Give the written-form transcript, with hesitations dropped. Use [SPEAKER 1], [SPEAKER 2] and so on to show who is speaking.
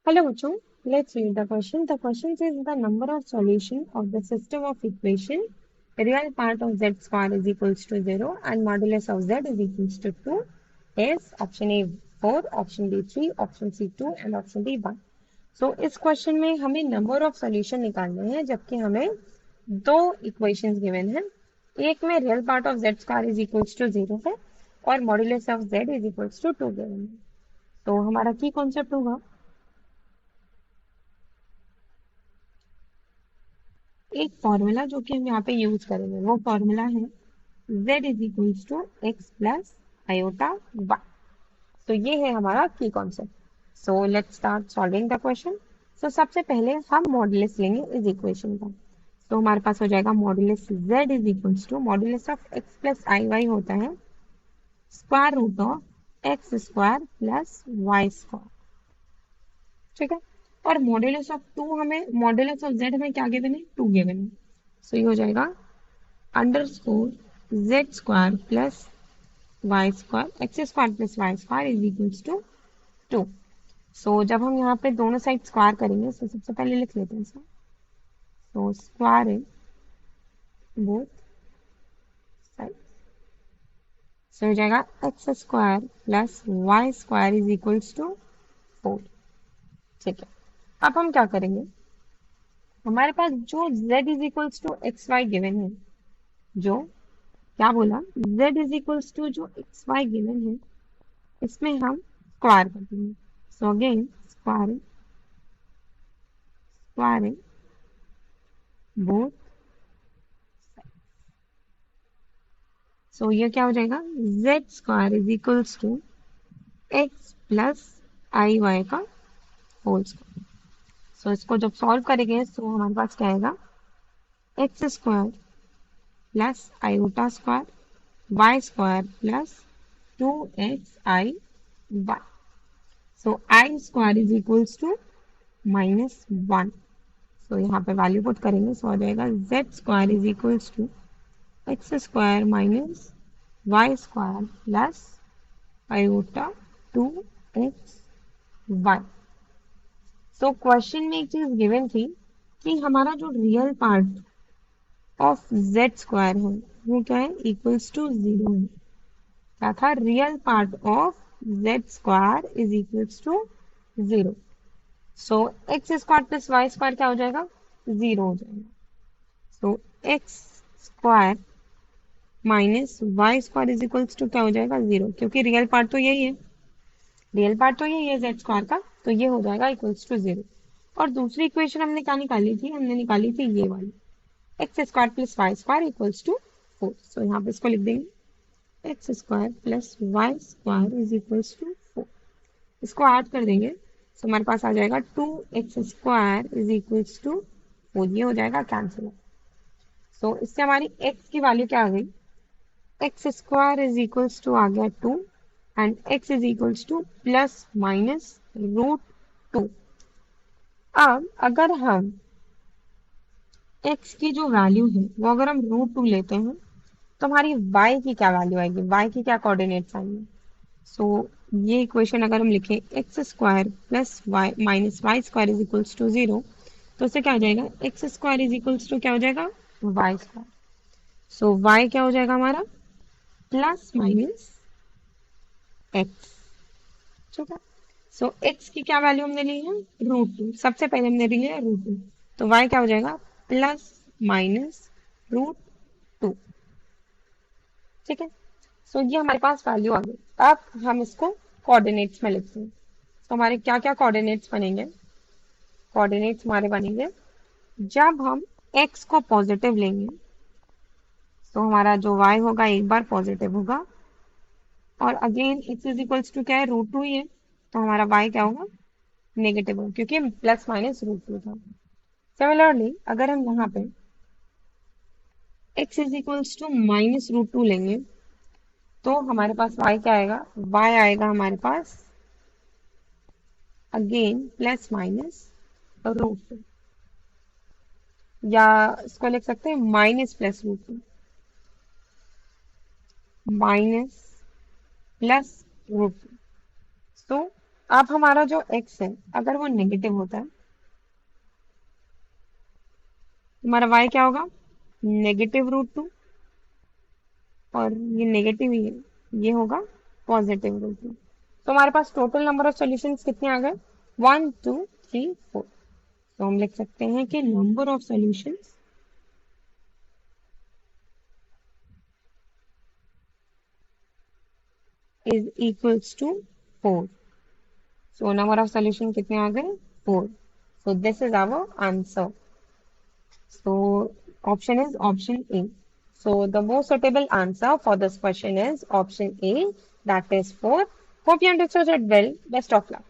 [SPEAKER 1] Hello, Machu. Let's read the question. The question says the number of solution of the system of equation real part of z square is equals to 0 and modulus of z is equals to 2 is option A 4, option B 3, option C 2 and option D 1. So इस question में हमें number of solution निकालने हैं जबकि हमें दो equations given है। एक में real part of z square is equals to 0 है और modulus of z is equals to 2 given है। तो हमारा की कॉन्सेप्ट होगा एक फॉर्मूला जो कि हम यहाँ पे यूज करेंगे वो फॉर्मूला है z is equals to x plus iota y। तो ये है हमारा की concept. So let's start solving the question. So सबसे पहले हम मॉड्यूलस लेंगे इस इक्वेशन का। तो हमारे पास हो जाएगा modulus z is equals to modulus of x plus i y होता है square root of x square plus y square. ठीक है। और मॉड्यूलस ऑफ टू हमें मॉड्यूलस ऑफ z हमें क्या गिवन है 2 गिवन है। सो ये हो जाएगा under score z square plus y square x square plus y square is equals to 2। So जब हम यहाँ पे दोनों साइड स्क्वायर करेंगे तो सबसे पहले लिख लेते हैं इसको। So square in both side. So हो जाएगा x square plus y square is equals to 4। ठीक है। अब हम क्या करेंगे हमारे पास जो z is equals to x y given है जो क्या बोला z इज इक्वल्स टू जो एक्स वाई गिवन है इसमें हम स्क्वायर कर देंगे। So again squaring both. So ये क्या हो जाएगा z square is equals to x plus i y का होल स्क्वायर। सो इसको जब सॉल्व करेंगे तो हमारे पास क्या आएगा x square plus iota square y square plus 2xi y। So I square is equals to -1। So यहाँ पे वैल्यू पुट करेंगे सो आ जाएगा z square is equals to x square minus y square plus iota 2xy। So question में एक चीज given थी कि हमारा जो real part of z square है वो क्या है इक्वल्स टू 0 है। क्या था real part of z square is equals to 0। So x square plus y square क्या हो जाएगा 0 हो जाएगा। So x square minus y square is equals to क्या हो जाएगा 0 क्योंकि रियल पार्ट तो यही है। रियल पार्ट तो यही है जेड स्क्वायर का तो ये हो जाएगा इक्वल्स टू 0। और दूसरी इक्वेशन हमने क्या निकाली थी हमने निकाली थी ये वाली x square plus y square equals to 4। So यहाँ पे इसको लिख देंगे x square plus y square is equals to 4। इसको ऐड कर देंगे तो हमारे पास आ जाएगा 2x square is equals to 4। ये हो जाएगा कैंसिल। सो इससे हमारी x की वैल्यू क्या आ गई x square is equals to आ गया 2 and x is equals to plus minus root 2। अब अगर हम x की जो वैल्यू है वो अगर हम रूट 2 लेते हैं तो हमारी y की क्या वैल्यू आएगी y की क्या कोऑर्डिनेट्स आएंगे। सो ये इक्वेशन अगर हम लिखें x square plus y minus y square is equals to 0 तो उससे क्या हो जाएगा x square is equals to क्या हो जाएगा वाई स्क्वायर। सो वाई क्या हो जाएगा हमारा प्लस माइनस एक्स। ठीक है। सो एक्स की क्या वैल्यू हमने ली है रूट 2। सबसे पहले हमने ली है रूट 2 तो वाई क्या हो जाएगा प्लस माइनस रूट 2। ठीक है। सो ये हमारे पास वैल्यू आ गई। अब हम इसको कोऑर्डिनेट्स में लिखते हैं। तो हमारे क्या क्या कोऑर्डिनेट्स बनेंगे कोऑर्डिनेट्स हमारे बनेंगे जब हम x को पॉजिटिव लेंगे तो हमारा जो y होगा एक बार पॉजिटिव होगा और again x is equals to क्या है रूट 2 ही है तो हमारा y क्या होगा नेगेटिव होगा क्योंकि प्लस माइनस रूट 2 था। सिमिलरली अगर हम यहाँ पे x is equals to minus root 2 लेंगे तो हमारे पास y क्या आएगा y आएगा हमारे पास अगेन प्लस माइनस रूट 2 या इसको लिख सकते हैं minus plus root 2 minus plus root 2। तो अब हमारा जो x है अगर वो नेगेटिव होता है, हमारा y क्या होगा? -√2, और ये नेगेटिव ही है, ये होगा +√2। तो हमारे पास टोटल नंबर ऑफ सॉल्यूशंस कितने आ गए? 1 2 3 4। तो हम लिख सकते हैं कि number of solutions is equals to 4। So number of solution कितने आ गए? 4। So this is our answer. So option is option A. So the most suitable answer for this question is option A, that is 4. Hope you understood it well. Best of luck.